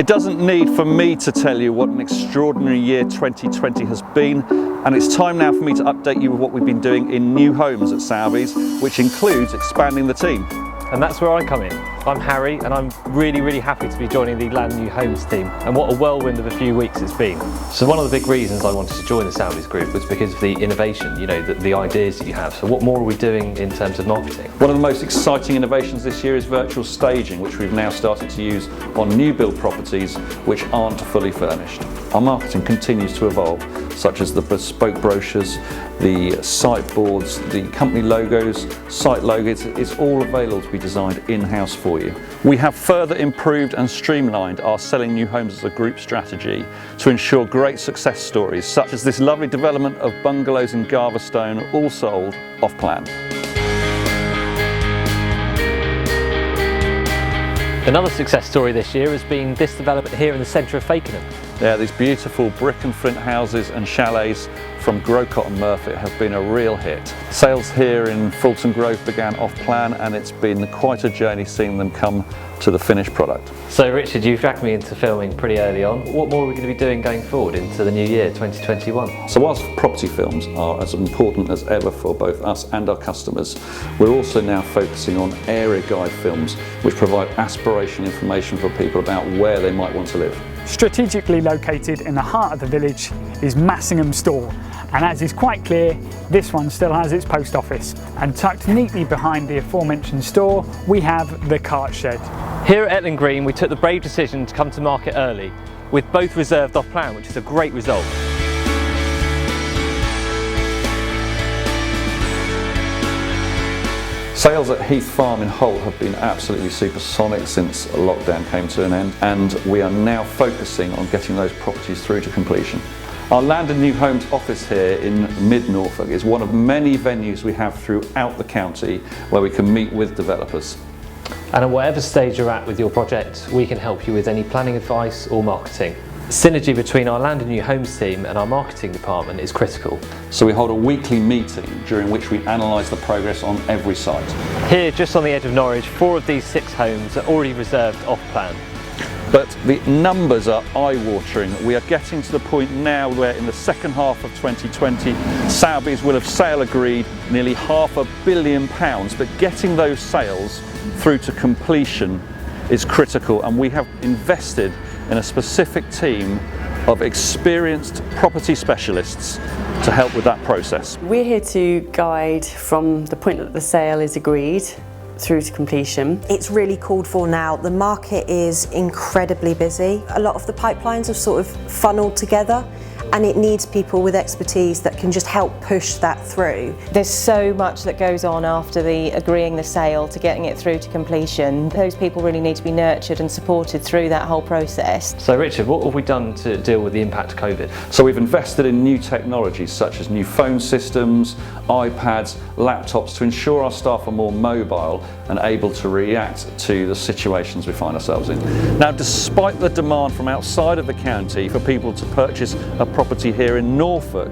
It doesn't need for me to tell you what an extraordinary year 2020 has been, and it's time now for me to update you with what we've been doing in new homes at Soweby's, which includes expanding the team. And that's where I come in. I'm Harry, and I'm really happy to be joining the Land New Homes team, and what a whirlwind of a few weeks it's been. So one of the big reasons I wanted to join the Soweby's group was because of the innovation, the ideas that you have. So what more are we doing in terms of marketing? One of the most exciting innovations this year is virtual staging, which we've now started to use on new build properties which aren't fully furnished. Our marketing continues to evolve, such as the bespoke brochures, the site boards, the company logos, site logos. It's all available to be designed in-house for you. We have further improved and streamlined our selling new homes as a group strategy to ensure great success stories, such as this lovely development of bungalows in Garverstone, all sold off plan. Another success story this year has been this development here in the centre of Fakenham. Yeah, these beautiful brick and flint houses and chalets from Grocott and Murphy have been a real hit. Sales here in Fulton Grove began off plan, and it's been quite a journey seeing them come to the finished product. So Richard, you dragged me into filming pretty early on. What more are we going to be doing going forward into the new year, 2021? So whilst property films are as important as ever for both us and our customers, we're also now focusing on area guide films which provide aspirational information for people about where they might want to live. Strategically located in the heart of the village is Massingham Store, and as is quite clear, this one still has its post office. And tucked neatly behind the aforementioned store, we have the cart shed. Here at Etling Green, we took the brave decision to come to market early, with both reserved off plan, which is a great result. Sales at Heath Farm in Holt have been absolutely supersonic since lockdown came to an end, and we are now focusing on getting those properties through to completion. Our Land and New Homes office here in mid-Norfolk is one of many venues we have throughout the county where we can meet with developers. And at whatever stage you're at with your project, we can help you with any planning advice or marketing. Synergy between our Land and New Homes team and our marketing department is critical. So we hold a weekly meeting during which we analyse the progress on every site. Here, just on the edge of Norwich, 4 of these 6 homes are already reserved off plan. But the numbers are eye-watering. We are getting to the point now where in the second half of 2020, Soweby's will have sale agreed nearly £500 million, but getting those sales through to completion is critical, and we have invested in a specific team of experienced property specialists to help with that process. We're here to guide from the point that the sale is agreed through to completion. It's really called for now. The market is incredibly busy. A lot of the pipelines are sort of funneled together, and it needs people with expertise that can just help push that through. There's so much that goes on after agreeing the sale to getting it through to completion. Those people really need to be nurtured and supported through that whole process. So Richard, what have we done to deal with the impact of COVID? So we've invested in new technologies such as new phone systems, iPads, laptops to ensure our staff are more mobile and able to react to the situations we find ourselves in. Now, despite the demand from outside of the county for people to purchase a property here in Norfolk,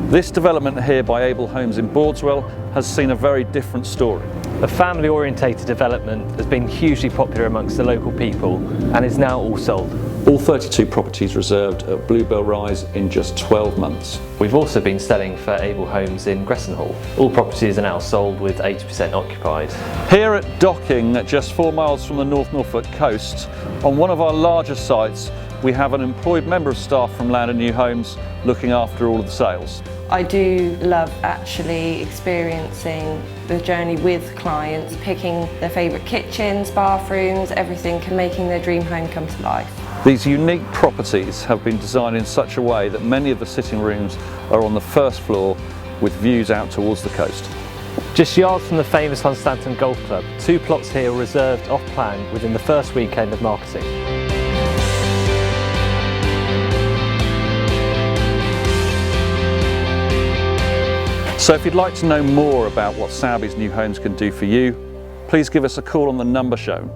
this development here by Able Homes in Bordswell has seen a very different story. A family-orientated development has been hugely popular amongst the local people and is now all sold. All 32 properties reserved at Bluebell Rise in just 12 months. We've also been selling for Able Homes in Gresson Hall. All properties are now sold with 80% occupied. Here at Docking, just 4 miles from the North Norfolk coast, on one of our larger sites, we have an employed member of staff from Land and New Homes looking after all of the sales. I do love actually experiencing the journey with clients, picking their favourite kitchens, bathrooms, everything, and making their dream home come to life. These unique properties have been designed in such a way that many of the sitting rooms are on the first floor with views out towards the coast. Just yards from the famous Hunstanton Golf Club, 2 plots here are reserved off plan within the first weekend of marketing. So if you'd like to know more about what Soweby's New Homes can do for you, please give us a call on the number shown.